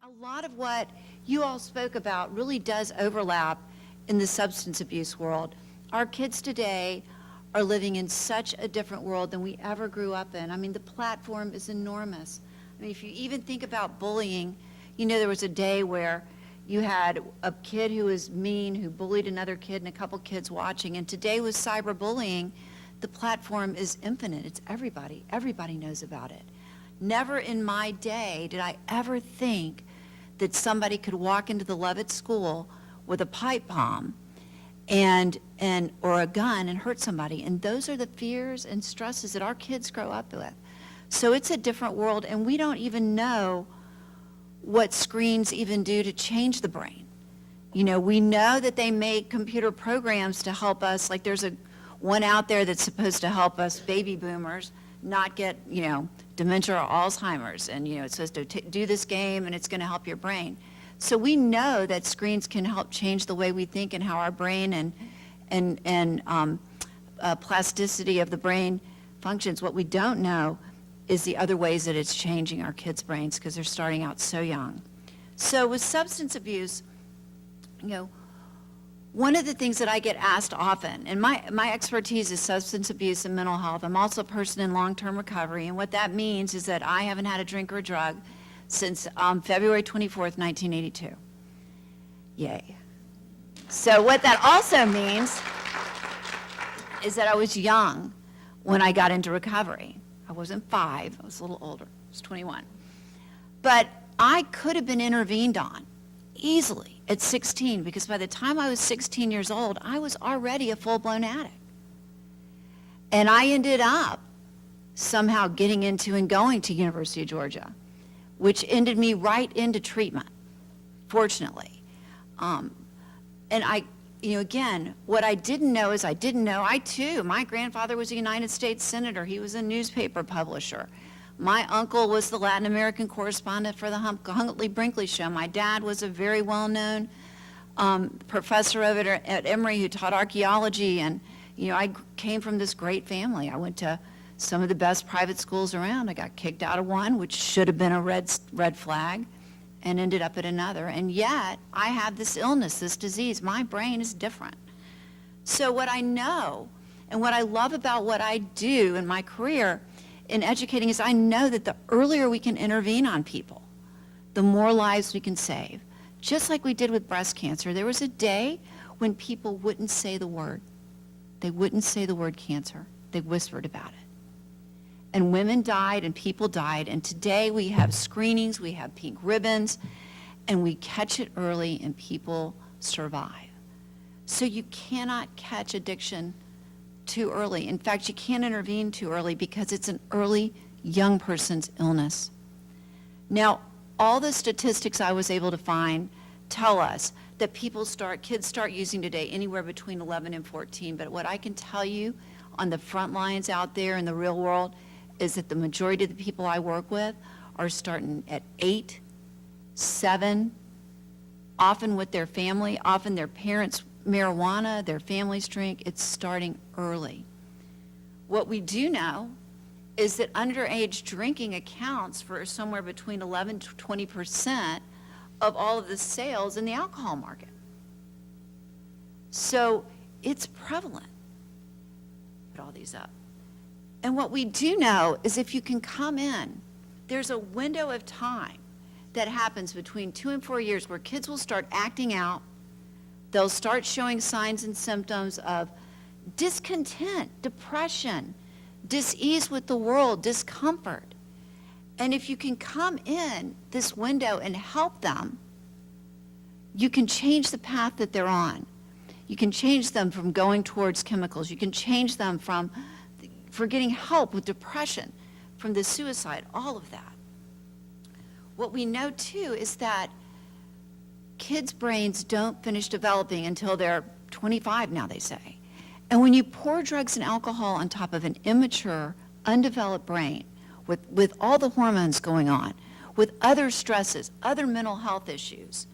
a lot of what you all spoke about really does overlap in the substance abuse world. Our kids today are living in such a different world than we ever grew up in. I mean, the platform is enormous. I mean, if you even think about bullying, there was a day where you had a kid who was mean, who bullied another kid, and a couple kids watching. And today with cyberbullying, the platform is infinite. It's everybody. Everybody knows about it. Never in my day did I ever think that somebody could walk into the Levitt School with a pipe bomb or a gun and hurt somebody. And those are the fears and stresses that our kids grow up with. So it's a different world, and we don't even know what screens even do to change the brain. We know that they make computer programs to help us, like there's one out there that's supposed to help us baby boomers not get, dementia or Alzheimer's, and it's supposed to do this game and it's going to help your brain. So we know that screens can help change the way we think and how our brain and plasticity of the brain functions. What we don't know is the other ways that it's changing our kids' brains because they're starting out so young. So with substance abuse, one of the things that I get asked often, and my expertise is substance abuse and mental health. I'm also a person in long-term recovery, and what that means is that I haven't had a drink or a drug since February 24th, 1982. Yay. So what that also means is that I was young when I got into recovery. I wasn't 5, I was a little older, I was 21. But I could have been intervened on easily at 16, because by the time I was 16 years old, I was already a full-blown addict. And I ended up somehow getting into and going to University of Georgia, which ended me right into treatment, fortunately. And again, what I didn't know is I too, my grandfather was a United States Senator. He was a newspaper publisher. My uncle was the Latin American correspondent for the Huntley Brinkley Show. My dad was a very well-known professor over at Emory who taught archaeology, and I came from this great family. I went to some of the best private schools around. I got kicked out of one, which should have been a red flag, and ended up at another. And yet, I have this illness, this disease. My brain is different. So what I know, and what I love about what I do in my career in educating, is I know that the earlier we can intervene on people, the more lives we can save. Just like we did with breast cancer, there was a day when people wouldn't say the word. They wouldn't say the word cancer. They whispered about it. And women died and people died, and today we have screenings, we have pink ribbons, and we catch it early and people survive. So you cannot catch addiction too early. In fact, you can't intervene too early because it's an early young person's illness. Now, all the statistics I was able to find tell us that kids start using today anywhere between 11 and 14, but what I can tell you on the front lines out there in the real world is that the majority of the people I work with are starting at 8, 7, often with their family, often their parents' marijuana, their families drink. It's starting early. What we do know is that underage drinking accounts for somewhere between 11 to 20% of all of the sales in the alcohol market. So it's prevalent. Put all these up. And what we do know is if you can come in, there's a window of time that happens between 2 and 4 years where kids will start acting out. They'll start showing signs and symptoms of discontent, depression, dis-ease with the world, discomfort. And if you can come in this window and help them, you can change the path that they're on. You can change them from going towards chemicals. You can change them for getting help with depression, from the suicide, all of that. What we know too is that kids' brains don't finish developing until they're 25 now, they say. And when you pour drugs and alcohol on top of an immature, undeveloped brain with all the hormones going on, with other stresses, other mental health issues,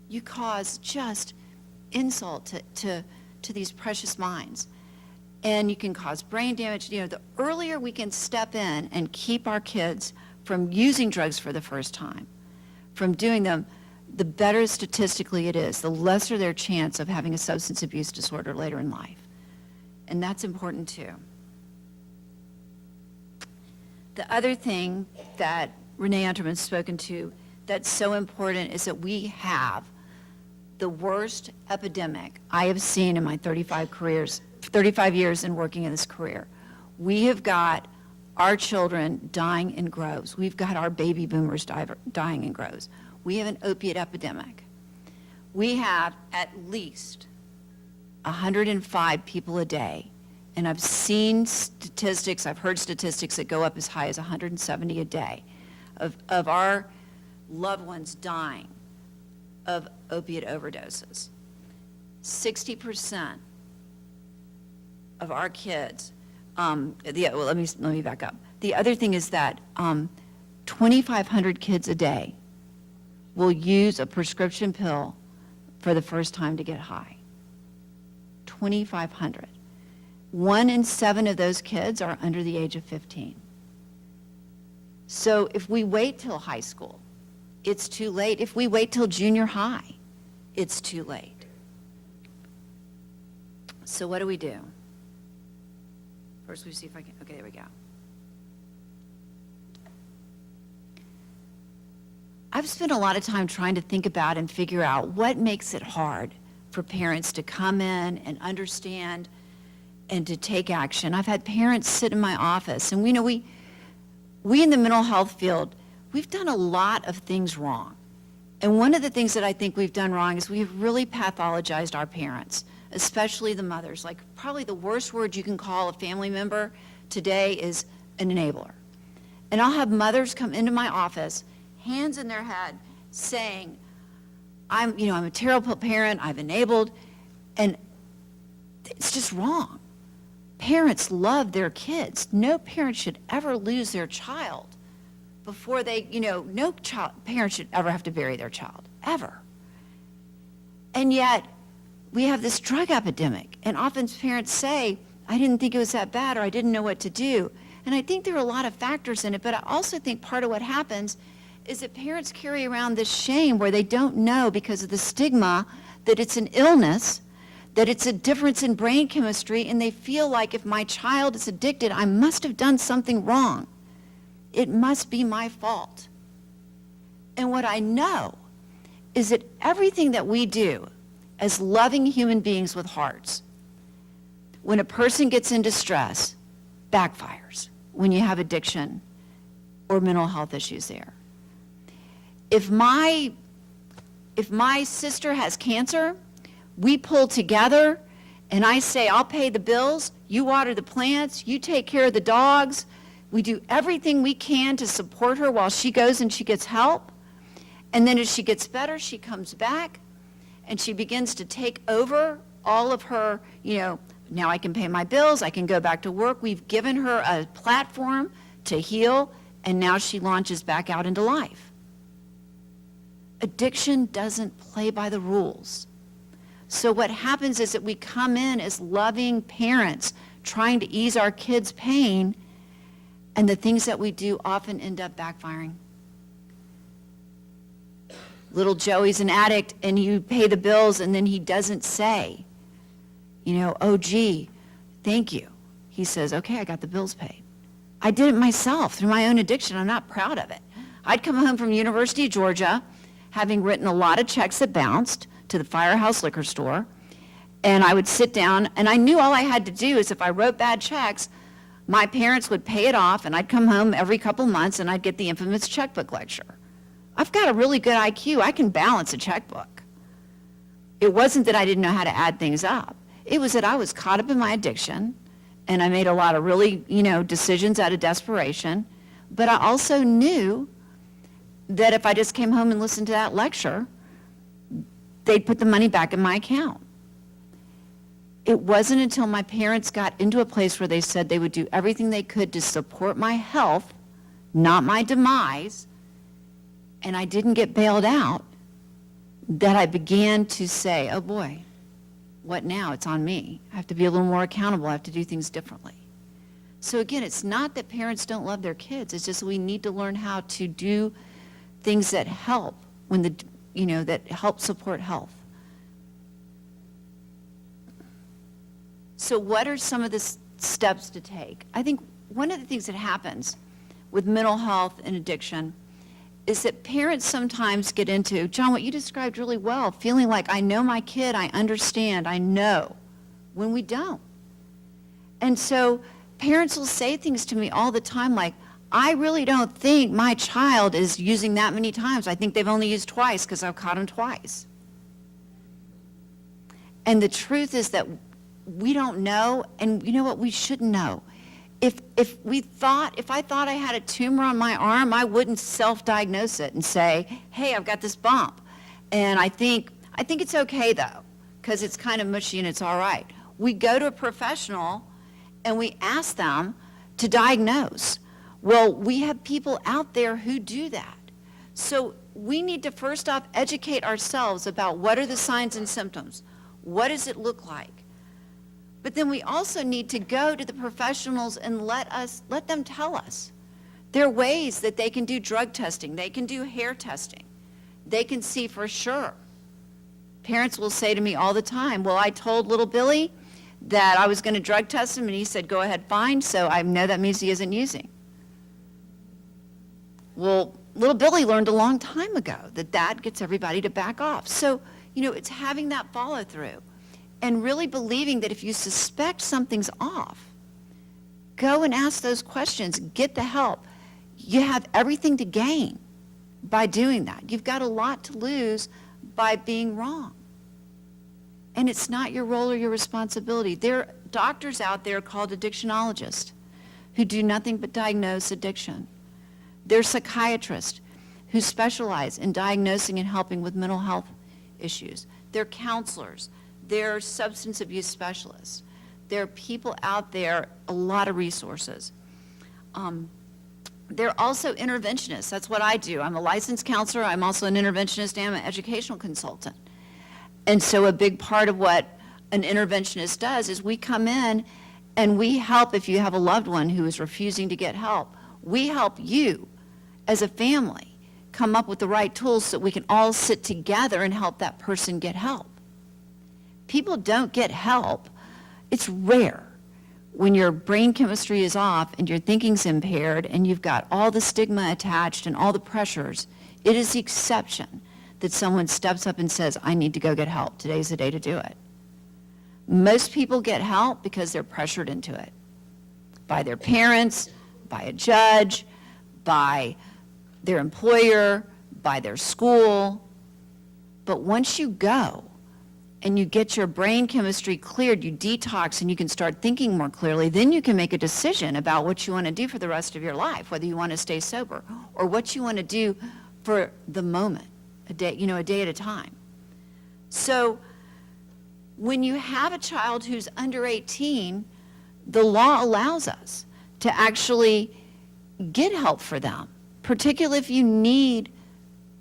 you cause just insult to these precious minds. And you can cause brain damage. The earlier we can step in and keep our kids from using drugs for the first time, from doing them, the better statistically it is, the lesser their chance of having a substance abuse disorder later in life. And that's important too. The other thing that Renee Unterman's spoken to that's so important is that we have the worst epidemic I have seen in my 35 years in working in this career. We have got our children dying in groves. We've got our baby boomers dying in groves. We have an opiate epidemic. We have at least 105 people a day, and I've seen statistics, I've heard statistics that go up as high as 170 a day of our loved ones dying of opiate overdoses. 60% of our kids, let me back up. The other thing is that 2,500 kids a day will use a prescription pill for the first time to get high. 2,500. 1 in 7 of those kids are under the age of 15. So if we wait till high school, it's too late. If we wait till junior high, it's too late. So what do we do? First we see if I can, okay, there we go. I've spent a lot of time trying to think about and figure out what makes it hard for parents to come in and understand and to take action. I've had parents sit in my office, and we know we in the mental health field, we've done a lot of things wrong. And one of the things that I think we've done wrong is we've really pathologized our parents, especially the mothers. Like, probably the worst word you can call a family member today is an enabler. And I'll have mothers come into my office, hands in their head, saying, I'm a terrible parent, I've enabled, and it's just wrong. Parents love their kids. No parent should ever lose their child before they, no parent should ever have to bury their child, ever. And yet, we have this drug epidemic, and often parents say, I didn't think it was that bad, or I didn't know what to do. And I think there are a lot of factors in it, but I also think part of what happens is that parents carry around this shame where they don't know, because of the stigma, that it's an illness, that it's a difference in brain chemistry, and they feel like if my child is addicted, I must have done something wrong. It must be my fault. And what I know is that everything that we do as loving human beings with hearts, when a person gets in distress, backfires when you have addiction or mental health issues there. If my sister has cancer, we pull together and I say, I'll pay the bills, you water the plants, you take care of the dogs. We do everything we can to support her while she goes and she gets help. And then as she gets better, she comes back and she begins to take over all of her, now I can pay my bills, I can go back to work. We've given her a platform to heal, and now she launches back out into life. Addiction doesn't play by the rules. So what happens is that we come in as loving parents trying to ease our kids' pain, and the things that we do often end up backfiring. Little Joey's an addict, and you pay the bills, and then he doesn't say, oh, gee, thank you. He says, okay, I got the bills paid. I did it myself through my own addiction. I'm not proud of it. I'd come home from University of Georgia, having written a lot of checks that bounced to the Firehouse liquor store, and I would sit down, and I knew all I had to do is if I wrote bad checks, my parents would pay it off, and I'd come home every couple months, and I'd get the infamous checkbook lecture. I've got a really good IQ. I can balance a checkbook. It wasn't that I didn't know how to add things up. It was that I was caught up in my addiction, and I made a lot of really, decisions out of desperation, but I also knew that if I just came home and listened to that lecture, they'd put the money back in my account. It wasn't until my parents got into a place where they said they would do everything they could to support my health, not my demise, and I didn't get bailed out, that I began to say, oh boy, what now? It's on me. I have to be a little more accountable. I have to do things differently. So again, it's not that parents don't love their kids. It's just we need to learn how to do things that help when that help support health. So what are some of the steps to take? I think one of the things that happens with mental health and addiction is that parents sometimes get into, John, what you described really well, feeling like I know my kid, I understand, I know, when we don't. And so parents will say things to me all the time like, I really don't think my child is using that many times. I think they've only used twice because I've caught them twice. And the truth is that we don't know, and you know what, we shouldn't know. If I thought I had a tumor on my arm, I wouldn't self-diagnose it and say, hey, I've got this bump. And I think it's okay though, because it's kind of mushy and it's all right. We go to a professional and we ask them to diagnose. Well, we have people out there who do that. So we need to first off educate ourselves about what are the signs and symptoms. What does it look like? But then we also need to go to the professionals and let them tell us. There are ways that they can do drug testing. They can do hair testing. They can see for sure. Parents will say to me all the time, well, I told little Billy that I was going to drug test him, and he said, go ahead, fine, so I know that means he isn't using. Well, little Billy learned a long time ago that gets everybody to back off. So, it's having that follow through. And really believing that if you suspect something's off, go and ask those questions, get the help. You have everything to gain by doing that. You've got a lot to lose by being wrong. And it's not your role or your responsibility. There are doctors out there called addictionologists who do nothing but diagnose addiction. There are psychiatrists who specialize in diagnosing and helping with mental health issues. There are counselors. There are substance abuse specialists. There are people out there, a lot of resources. There are also interventionists. That's what I do. I'm a licensed counselor. I'm also an interventionist and an educational consultant. And so a big part of what an interventionist does is we come in and we help if you have a loved one who is refusing to get help. We help you as a family come up with the right tools so that we can all sit together and help that person get help. People don't get help. It's rare when your brain chemistry is off and your thinking's impaired and you've got all the stigma attached and all the pressures. It is the exception that someone steps up and says, I need to go get help. Today's the day to do it. Most people get help because they're pressured into it by their parents, by a judge, by their employer, by their school. But once you go and you get your brain chemistry cleared, you detox, and you can start thinking more clearly, then you can make a decision about what you want to do for the rest of your life, whether you want to stay sober or what you want to do for the moment, a day at a time. So when you have a child who's under 18, the law allows us to actually get help for them, particularly if you need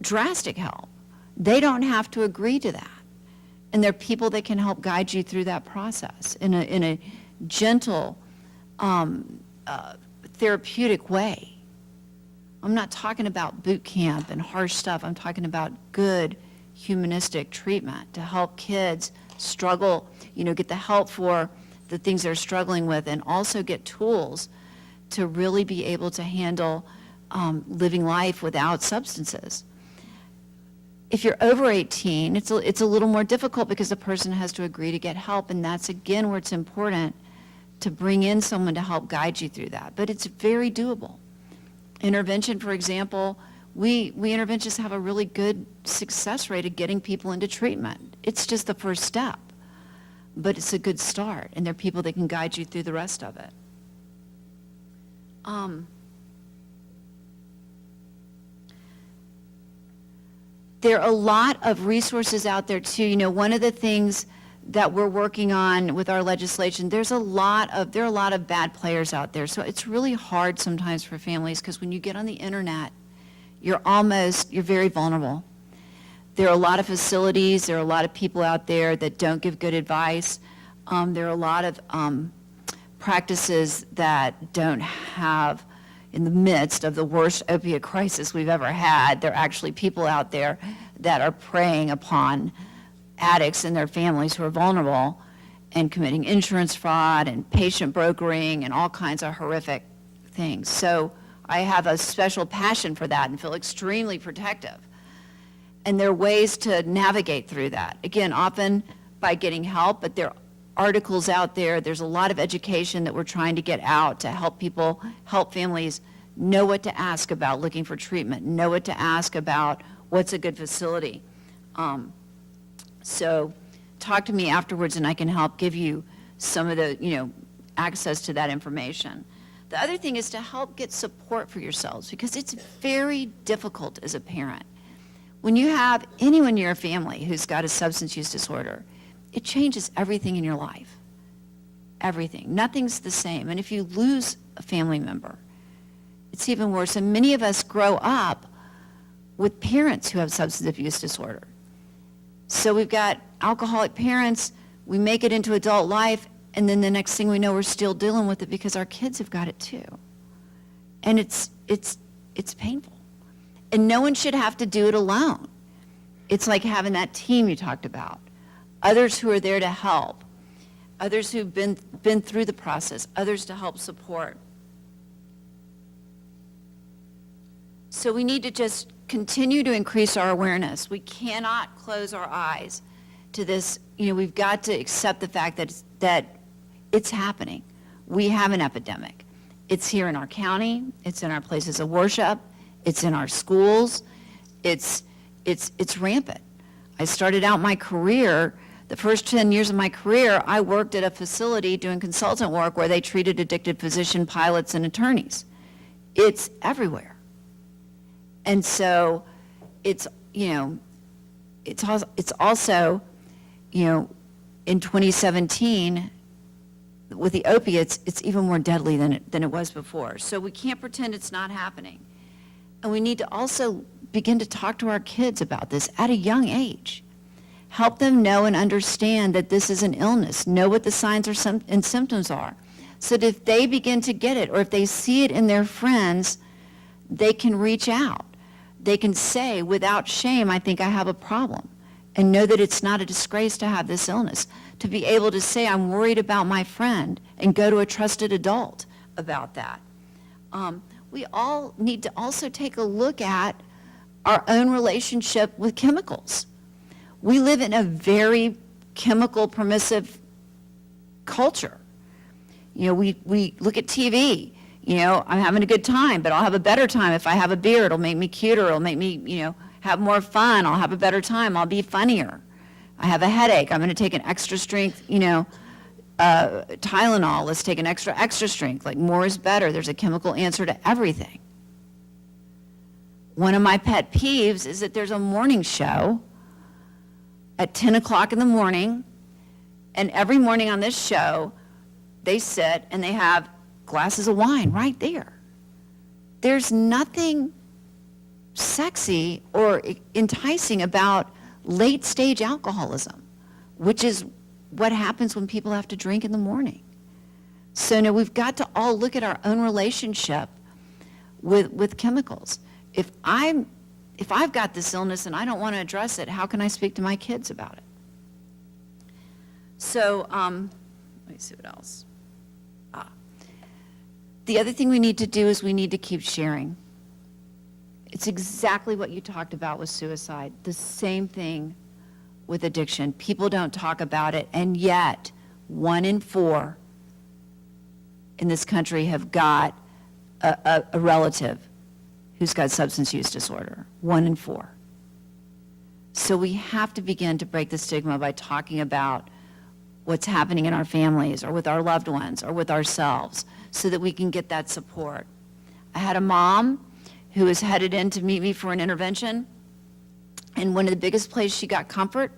drastic help. They don't have to agree to that. And there are people that can help guide you through that process in a gentle, therapeutic way. I'm not talking about boot camp and harsh stuff. I'm talking about good humanistic treatment to help kids struggle, get the help for the things they're struggling with, and also get tools to really be able to handle living life without substances. If you're over 18, it's a little more difficult because the person has to agree to get help, and that's again where it's important to bring in someone to help guide you through that. But it's very doable. Intervention, for example, we interventionists have a really good success rate of getting people into treatment. It's just the first step, but it's a good start, and there are people that can guide you through the rest of it. There are a lot of resources out there too. One of the things that we're working on with our legislation, there are a lot of bad players out there. So it's really hard sometimes for families because when you get on the internet, you're very vulnerable. There are a lot of facilities, there are a lot of people out there that don't give good advice. There are a lot of practices that don't have, in the midst of the worst opiate crisis we've ever had, there are actually people out there that are preying upon addicts and their families who are vulnerable and committing insurance fraud and patient brokering and all kinds of horrific things. So I have a special passion for that and feel extremely protective. And there are ways to navigate through that. Again, often by getting help, but there are articles out there. There's a lot of education that we're trying to get out to help people, help families know what to ask about looking for treatment, know what to ask about what's a good facility. So talk to me afterwards and I can help give you some of the, access to that information. The other thing is to help get support for yourselves, because it's very difficult as a parent. When you have anyone in your family who's got a substance use disorder, it changes everything in your life. Everything. Nothing's the same. And if you lose a family member, it's even worse. And many of us grow up with parents who have substance abuse disorder. So we've got alcoholic parents, we make it into adult life, and then the next thing we know, we're still dealing with it because our kids have got it too. And it's painful. And no one should have to do it alone. It's like having that team you talked about. Others who are there to help, others who've been through the process, others to help support. So we need to just continue to increase our awareness. We cannot close our eyes to this. We've got to accept the fact that it's happening. We have an epidemic. It's here in our county. It's in our places of worship. It's in our schools. It's rampant. I started out my career, the first 10 years of my career, I worked at a facility doing consultant work where they treated addicted physician pilots and attorneys. It's everywhere. And so it's also, in 2017, with the opiates, it's even more deadly than it was before. So we can't pretend it's not happening. And we need to also begin to talk to our kids about this at a young age. Help them know and understand that this is an illness, know what the signs and symptoms are, so that if they begin to get it or if they see it in their friends, they can reach out. They can say without shame, I think I have a problem, and know that it's not a disgrace to have this illness. To be able to say, I'm worried about my friend, and go to a trusted adult about that. We all need to also take a look at our own relationship with chemicals. We live in a very chemical permissive culture. We look at TV. I'm having a good time, but I'll have a better time if I have a beer. It'll make me cuter. It'll make me, have more fun. I'll have a better time. I'll be funnier. I have a headache. I'm going to take an extra strength, Tylenol. Let's take an extra strength. Like, more is better. There's a chemical answer to everything. One of my pet peeves is that there's a morning show at 10 o'clock in the morning, and every morning on this show, they sit and they have glasses of wine right there. There's nothing sexy or enticing about late-stage alcoholism, which is what happens when people have to drink in the morning. So now we've got to all look at our own relationship with chemicals. If I've got this illness and I don't want to address it, how can I speak to my kids about it? So, let me see what else. The other thing we need to do is we need to keep sharing. It's exactly what you talked about with suicide. The same thing with addiction. People don't talk about it, and yet 1 in 4 in this country have got a relative who's got substance use disorder. 1 in 4. So we have to begin to break the stigma by talking about what's happening in our families or with our loved ones or with ourselves so that we can get that support. I had a mom who was headed in to meet me for an intervention, and one of the biggest places she got comfort,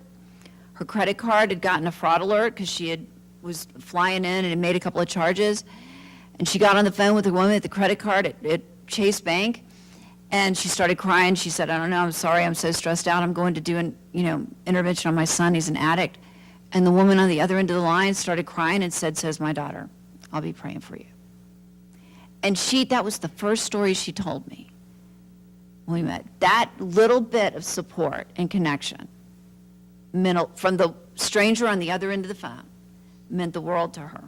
her credit card had gotten a fraud alert because was flying in and had made a couple of charges, and she got on the phone with the woman at the credit card at Chase Bank, and she started crying. She said, I don't know, I'm sorry, I'm so stressed out, I'm going to do an intervention on my son, he's an addict. And the woman on the other end of the line started crying and said, so's my daughter, I'll be praying for you. And that was the first story she told me when we met. That little bit of support and connection from the stranger on the other end of the phone meant the world to her.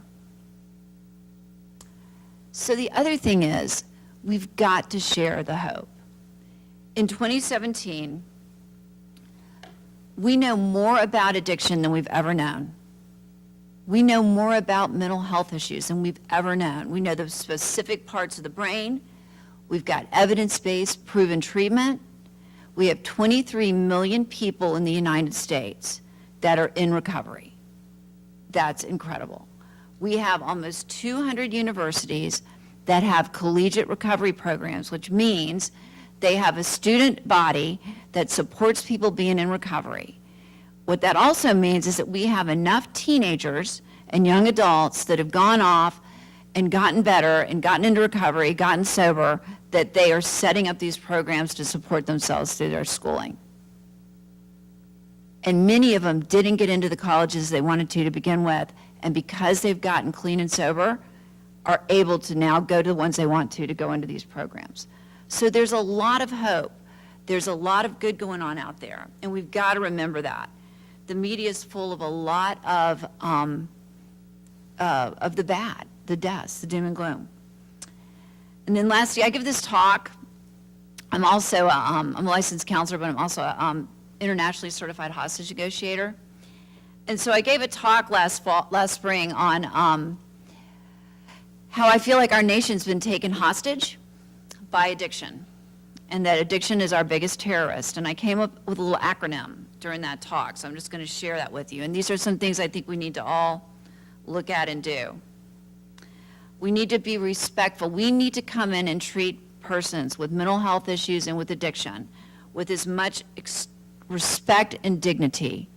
So the other thing is, we've got to share the hope. In 2017, we know more about addiction than we've ever known. We know more about mental health issues than we've ever known. We know the specific parts of the brain. We've got evidence-based proven treatment. We have 23 million people in the United States that are in recovery. That's incredible. We have almost 200 universities that have collegiate recovery programs, which means they have a student body that supports people being in recovery. What that also means is that we have enough teenagers and young adults that have gone off and gotten better and gotten into recovery, gotten sober, that they are setting up these programs to support themselves through their schooling. And many of them didn't get into the colleges they wanted to begin with, and because they've gotten clean and sober, are able to now go to the ones they want to go into these programs. So there's a lot of hope. There's a lot of good going on out there, and we've got to remember that. The media is full of a lot of the bad, the deaths, the doom and gloom. And then lastly, I give this talk. I'm also I'm a licensed counselor, but I'm also an internationally certified hostage negotiator. And so I gave a talk last spring on how I feel like our nation's been taken hostage by addiction, and that addiction is our biggest terrorist. And I came up with a little acronym during that talk, so I'm just going to share that with you. And these are some things I think we need to all look at and do. We need to be respectful. We need to come in and treat persons with mental health issues and with addiction with as much respect and dignity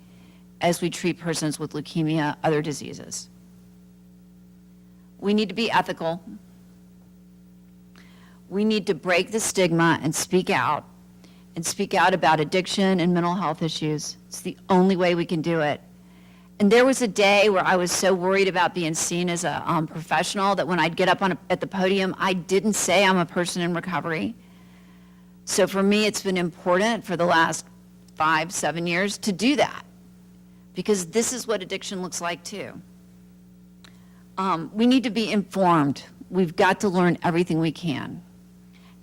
as we treat persons with leukemia, other diseases. We need to be ethical. We need to break the stigma and speak out about addiction and mental health issues. It's the only way we can do it. And there was a day where I was so worried about being seen as a professional that when I'd get up at the podium, I didn't say I'm a person in recovery. So for me, it's been important for the last 5-7 years to do that, because this is what addiction looks like too. We need to be informed. We've got to learn everything we can.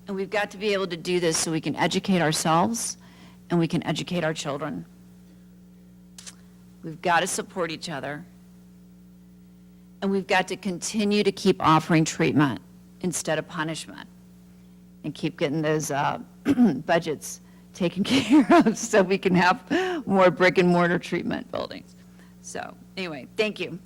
And we've got to be able to do this so we can educate ourselves and we can educate our children. We've got to support each other. And we've got to continue to keep offering treatment instead of punishment, and keep getting those budgets taken care of so we can have more brick and mortar treatment buildings. So anyway, thank you.